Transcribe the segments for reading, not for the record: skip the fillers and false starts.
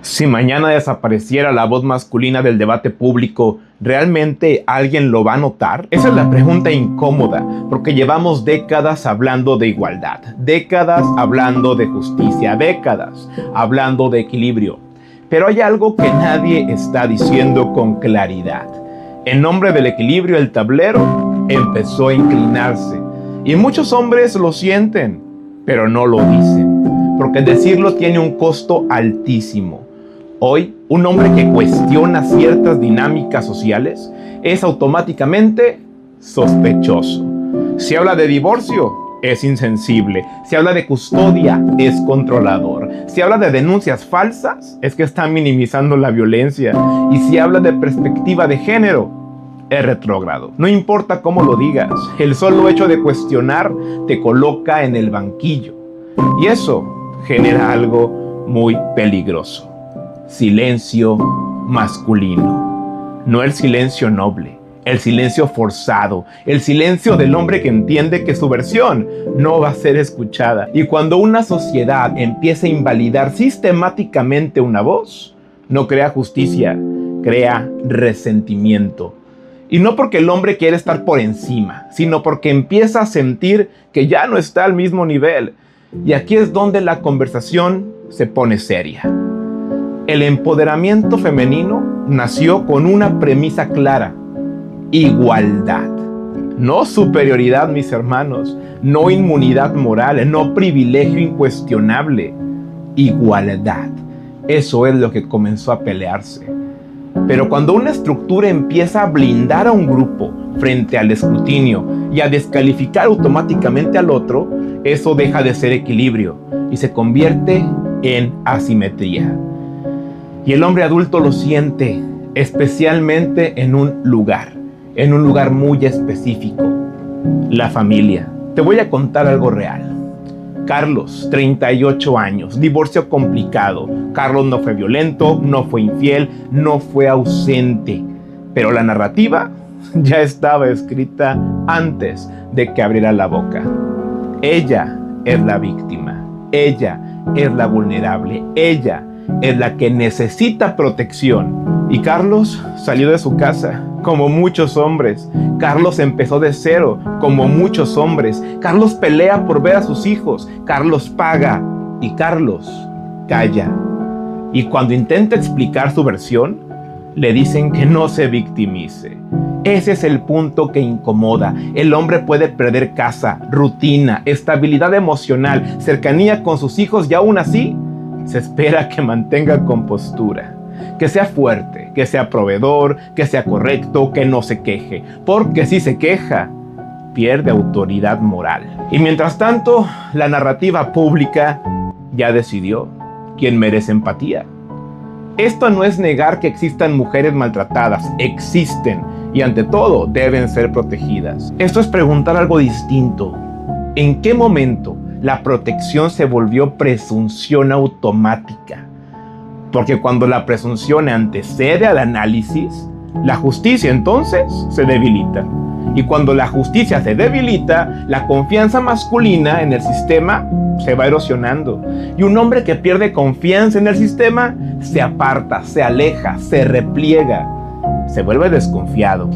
Si mañana desapareciera la voz masculina del debate público, ¿realmente alguien lo va a notar? Esa es la pregunta incómoda, porque llevamos décadas hablando de igualdad, décadas hablando de justicia, décadas hablando de equilibrio. Pero hay algo que nadie está diciendo con claridad. En nombre del equilibrio, el tablero empezó a inclinarse. Y muchos hombres lo sienten, pero no lo dicen, porque decirlo tiene un costo altísimo. Hoy, un hombre que cuestiona ciertas dinámicas sociales es automáticamente sospechoso. Si habla de divorcio, es insensible. Si habla de custodia, es controlador. Si habla de denuncias falsas, es que está minimizando la violencia. Y si habla de perspectiva de género, es retrógrado. No importa cómo lo digas, el solo hecho de cuestionar te coloca en el banquillo. Y eso genera algo muy peligroso. Silencio masculino. No el silencio noble, el silencio forzado, el silencio del hombre que entiende que su versión no va a ser escuchada. Y cuando una sociedad empieza a invalidar sistemáticamente una voz, no crea justicia, crea resentimiento. Y no porque el hombre quiere estar por encima, sino porque empieza a sentir que ya no está al mismo nivel. Y aquí es donde la conversación se pone seria. El empoderamiento femenino nació con una premisa clara: igualdad. No superioridad, mis hermanos, no inmunidad moral, no privilegio incuestionable. Igualdad. Eso es lo que comenzó a pelearse. Pero cuando una estructura empieza a blindar a un grupo frente al escrutinio y a descalificar automáticamente al otro, eso deja de ser equilibrio y se convierte en asimetría. Y el hombre adulto lo siente, especialmente en un lugar muy específico: la familia. Te voy a contar algo real. Carlos, 38 años, divorcio complicado. Carlos no fue violento, no fue infiel, no fue ausente. Pero la narrativa ya estaba escrita antes de que abriera la boca. Ella es la víctima, ella es la vulnerable, ella es la que necesita protección. Y Carlos salió de su casa, como muchos hombres. Carlos empezó de cero, como muchos hombres. Carlos pelea por ver a sus hijos. Carlos paga y Carlos calla. Y cuando intenta explicar su versión, le dicen que no se victimice. Ese es el punto que incomoda. El hombre puede perder casa, rutina, estabilidad emocional, cercanía con sus hijos, y aún así se espera que mantenga compostura, que sea fuerte, que sea proveedor, que sea correcto, que no se queje. Porque si se queja, pierde autoridad moral. Y mientras tanto, la narrativa pública ya decidió quién merece empatía. Esto no es negar que existan mujeres maltratadas, existen, y ante todo deben ser protegidas. Esto es preguntar algo distinto. ¿En qué momento la protección se volvió presunción automática? Porque cuando la presunción antecede al análisis, la justicia entonces se debilita. Y cuando la justicia se debilita, la confianza masculina en el sistema se va erosionando. Y un hombre que pierde confianza en el sistema se aparta, se aleja, se repliega, se vuelve desconfiado,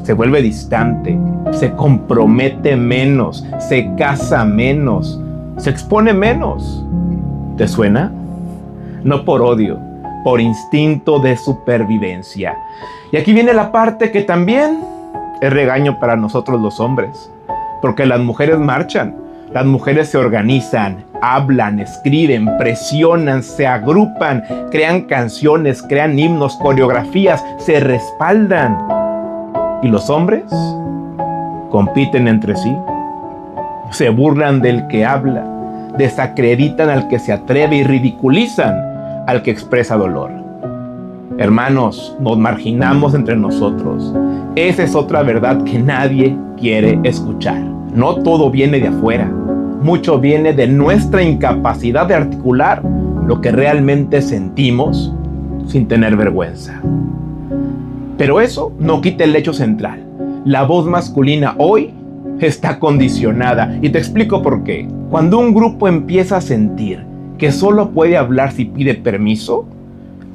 se vuelve distante, se compromete menos, se casa menos, se expone menos. ¿Te suena? No por odio, por instinto de supervivencia. Y aquí viene la parte que también es regaño para nosotros los hombres, porque las mujeres marchan, las mujeres se organizan, hablan, escriben, presionan, se agrupan, crean canciones, crean himnos, coreografías, se respaldan. ¿Y los hombres? Compiten entre sí, se burlan del que habla, desacreditan al que se atreve y ridiculizan al que expresa dolor. Hermanos, nos marginamos entre nosotros. Esa es otra verdad que nadie quiere escuchar. No todo viene de afuera. Mucho viene de nuestra incapacidad de articular lo que realmente sentimos sin tener vergüenza. Pero eso no quita el hecho central. La voz masculina hoy está condicionada. Y te explico por qué. Cuando un grupo empieza a sentir que solo puede hablar si pide permiso,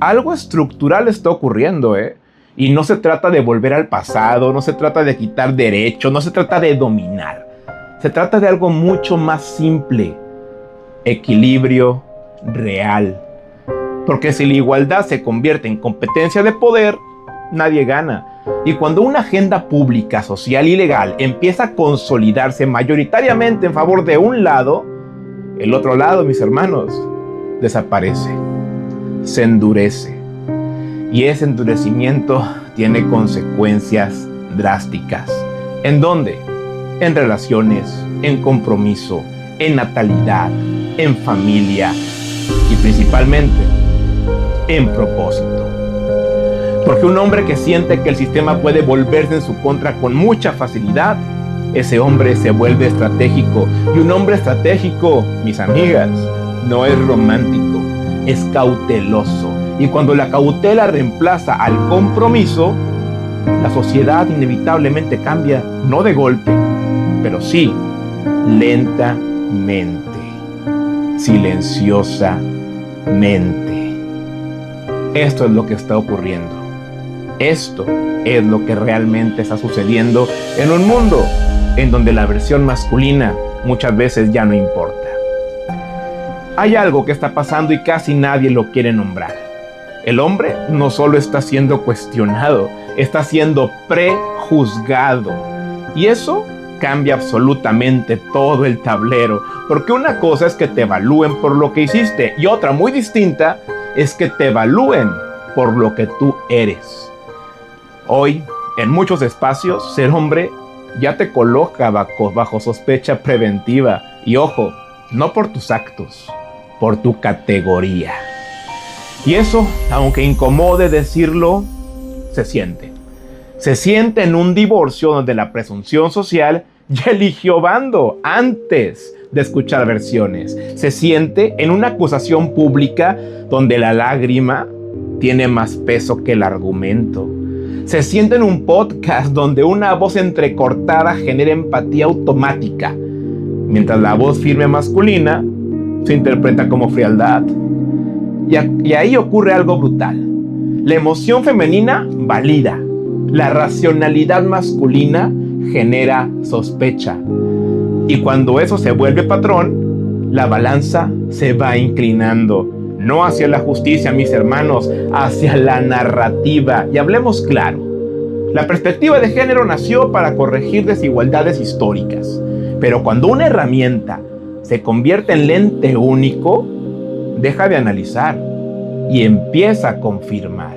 algo estructural está ocurriendo, ¿eh? Y no se trata de volver al pasado, no se trata de quitar derechos, no se trata de dominar. Se trata de algo mucho más simple: equilibrio real. Porque si la igualdad se convierte en competencia de poder, nadie gana. Y cuando una agenda pública, social y legal empieza a consolidarse mayoritariamente en favor de un lado, el otro lado, mis hermanos, desaparece, se endurece. Y ese endurecimiento tiene consecuencias drásticas. ¿En dónde? En relaciones, en compromiso, en natalidad, en familia y principalmente en propósito. Porque un hombre que siente que el sistema puede volverse en su contra con mucha facilidad, ese hombre se vuelve estratégico. Y un hombre estratégico, mis amigas, no es romántico, es cauteloso. Y cuando la cautela reemplaza al compromiso, la sociedad inevitablemente cambia, no de golpe, pero sí lentamente, silenciosamente. Esto es lo que está ocurriendo. Esto es lo que realmente está sucediendo en un mundo en donde la versión masculina muchas veces ya no importa. Hay algo que está pasando y casi nadie lo quiere nombrar. El hombre no solo está siendo cuestionado, está siendo prejuzgado. Y eso cambia absolutamente todo el tablero, porque una cosa es que te evalúen por lo que hiciste y otra muy distinta es que te evalúen por lo que tú eres. Hoy, en muchos espacios, ser hombre ya te coloca bajo sospecha preventiva. Y ojo, no por tus actos, por tu categoría. Y eso, aunque incomode decirlo, se siente. Se siente en un divorcio donde la presunción social ya eligió bando antes de escuchar versiones. Se siente en una acusación pública donde la lágrima tiene más peso que el argumento. Se siente en un podcast donde una voz entrecortada genera empatía automática, mientras la voz firme masculina se interpreta como frialdad. Y ahí ocurre algo brutal. La emoción femenina valida. La racionalidad masculina genera sospecha. Y cuando eso se vuelve patrón, la balanza se va inclinando. No hacia la justicia, mis hermanos, hacia la narrativa. Y hablemos claro. La perspectiva de género nació para corregir desigualdades históricas. Pero cuando una herramienta se convierte en lente único, deja de analizar y empieza a confirmar.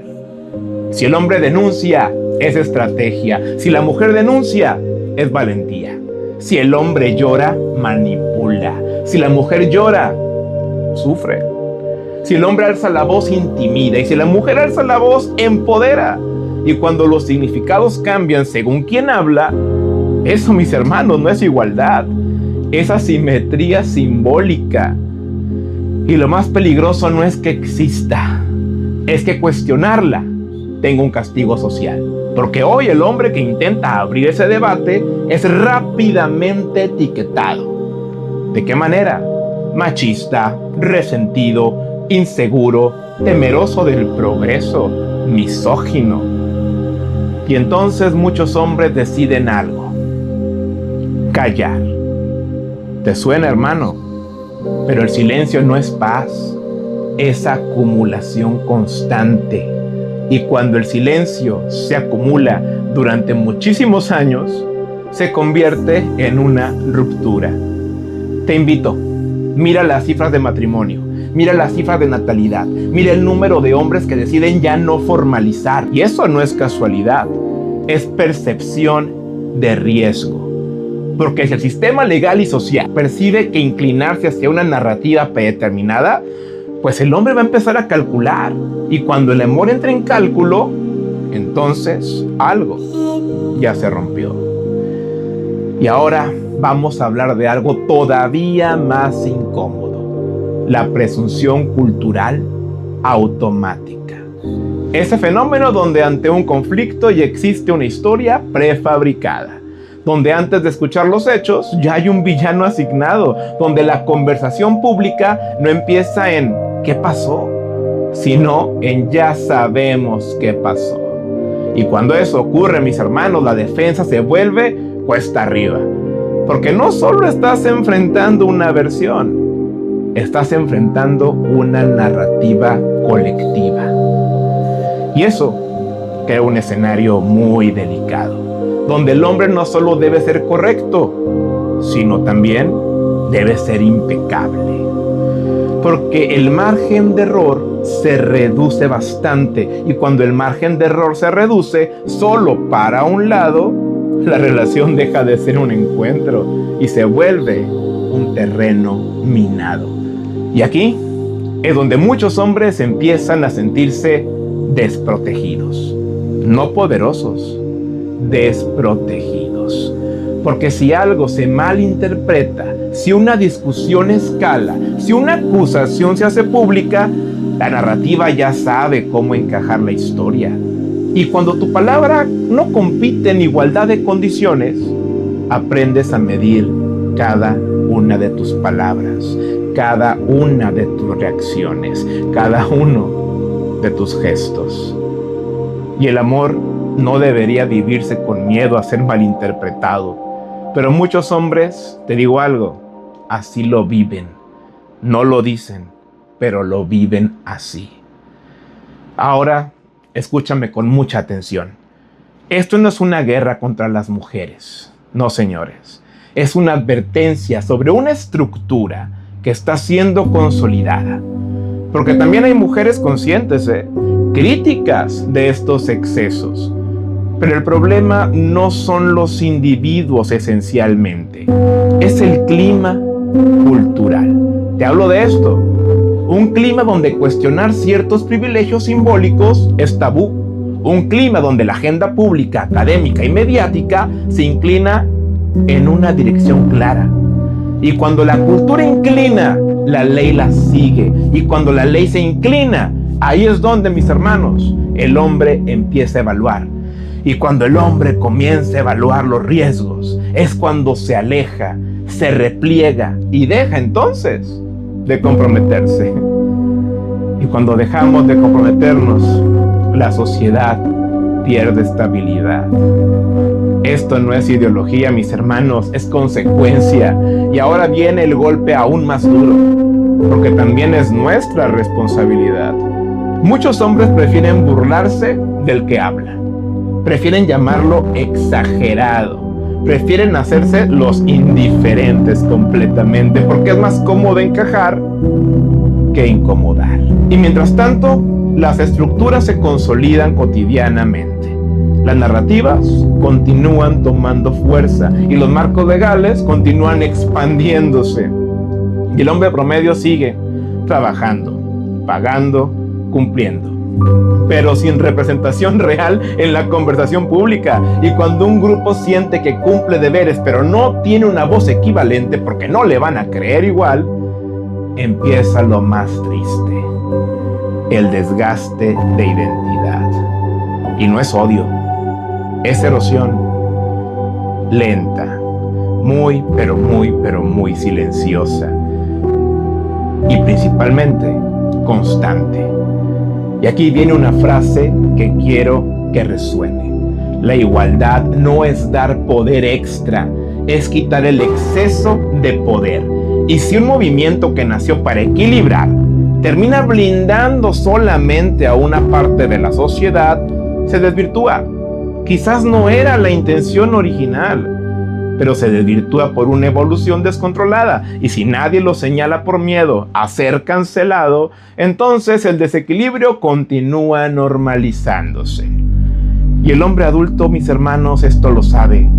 Si el hombre denuncia, es estrategia. Si la mujer denuncia, es valentía. Si el hombre llora, manipula. Si la mujer llora, sufre. Si el hombre alza la voz, intimida. Y si la mujer alza la voz, empodera. Y cuando los significados cambian según quién habla, eso, mis hermanos, no es igualdad. Es asimetría simbólica. Y lo más peligroso no es que exista, es que cuestionarla tenga un castigo social. Porque hoy el hombre que intenta abrir ese debate es rápidamente etiquetado. ¿De qué manera? Machista, resentido, inseguro, temeroso del progreso, misógino. Y entonces muchos hombres deciden algo: callar. ¿Te suena, hermano? Pero el silencio no es paz, es acumulación constante. Y cuando el silencio se acumula durante muchísimos años, se convierte en una ruptura. Te invito, mira las cifras de matrimonio, mira las cifras de natalidad, mira el número de hombres que deciden ya no formalizar. Y eso no es casualidad, es percepción de riesgo. Porque si el sistema legal y social percibe que inclinarse hacia una narrativa predeterminada, pues el hombre va a empezar a calcular. Y cuando el amor entra en cálculo, entonces algo ya se rompió. Y ahora vamos a hablar de algo todavía más incómodo: la presunción cultural automática. Ese fenómeno donde ante un conflicto ya existe una historia prefabricada, donde antes de escuchar los hechos ya hay un villano asignado, donde la conversación pública no empieza en ¿qué pasó?, sino en ya sabemos qué pasó. Y cuando eso ocurre, mis hermanos, la defensa se vuelve cuesta arriba. Porque no solo estás enfrentando una versión, estás enfrentando una narrativa colectiva. Y eso crea un escenario muy delicado, donde el hombre no solo debe ser correcto, sino también debe ser impecable. Porque el margen de error se reduce bastante, y cuando el margen de error se reduce solo para un lado, la relación deja de ser un encuentro y se vuelve un terreno minado. Y aquí es donde muchos hombres empiezan a sentirse desprotegidos, no poderosos, desprotegidos. Porque si algo se malinterpreta, si una discusión escala, si una acusación se hace pública, la narrativa ya sabe cómo encajar la historia. Y cuando tu palabra no compite en igualdad de condiciones, aprendes a medir cada una de tus palabras, cada una de tus reacciones, cada uno de tus gestos. Y el amor no debería vivirse con miedo a ser malinterpretado. Pero muchos hombres, te digo algo, así lo viven. No lo dicen, pero lo viven así. Ahora, escúchame con mucha atención. Esto no es una guerra contra las mujeres. No, señores. Es una advertencia sobre una estructura que está siendo consolidada. Porque también hay mujeres conscientes, críticas de estos excesos. Pero el problema no son los individuos esencialmente. Es el clima cultural. Te hablo de esto. Un clima donde cuestionar ciertos privilegios simbólicos es tabú. Un clima donde la agenda pública, académica y mediática se inclina en una dirección clara. Y cuando la cultura inclina, la ley la sigue. Y cuando la ley se inclina, ahí es donde, mis hermanos, el hombre empieza a evaluar. Y cuando el hombre comienza a evaluar los riesgos, es cuando se aleja, se repliega y deja entonces de comprometerse. Y cuando dejamos de comprometernos, la sociedad pierde estabilidad. Esto no es ideología, mis hermanos, es consecuencia. Y ahora viene el golpe aún más duro, porque también es nuestra responsabilidad. Muchos hombres prefieren burlarse del que habla. Prefieren llamarlo exagerado. Prefieren hacerse los indiferentes completamente, porque es más cómodo encajar que incomodar. Y mientras tanto, las estructuras se consolidan cotidianamente. Las narrativas continúan tomando fuerza y los marcos legales continúan expandiéndose. Y el hombre promedio sigue trabajando, pagando, cumpliendo, pero sin representación real en la conversación pública. Y cuando un grupo siente que cumple deberes, pero no tiene una voz equivalente porque no le van a creer igual, empieza lo más triste: el desgaste de identidad. Y no es odio, es erosión lenta, muy, pero muy silenciosa, y principalmente constante. Y aquí viene una frase que quiero que resuene: la igualdad no es dar poder extra, es quitar el exceso de poder. Y si un movimiento que nació para equilibrar termina blindando solamente a una parte de la sociedad, se desvirtúa. Quizás no era la intención original, pero se desvirtúa por una evolución descontrolada. Y si nadie lo señala por miedo a ser cancelado, entonces el desequilibrio continúa normalizándose. Y el hombre adulto, mis hermanos, esto lo sabe.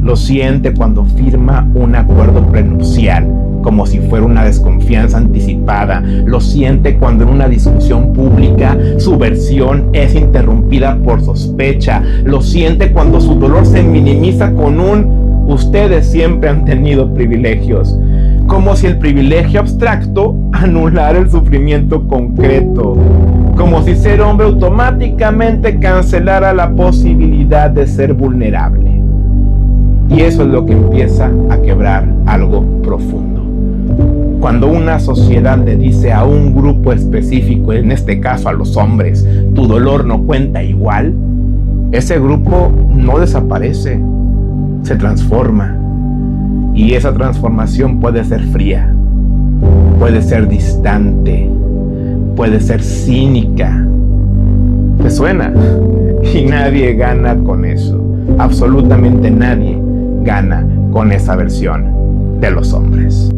Lo siente cuando firma un acuerdo prenupcial, como si fuera una desconfianza anticipada. Lo siente cuando en una discusión pública su versión es interrumpida por sospecha. Lo siente cuando su dolor se minimiza con un "ustedes siempre han tenido privilegios", como si el privilegio abstracto anulara el sufrimiento concreto, como si ser hombre automáticamente cancelara la posibilidad de ser vulnerable. Y eso es lo que empieza a quebrar algo profundo. Cuando una sociedad le dice a un grupo específico, en este caso a los hombres, tu dolor no cuenta igual, ese grupo no desaparece, se transforma. Y esa transformación puede ser fría, puede ser distante, puede ser cínica. ¿Te suena? Y nadie gana con eso. Absolutamente nadie gana con esa versión de los hombres.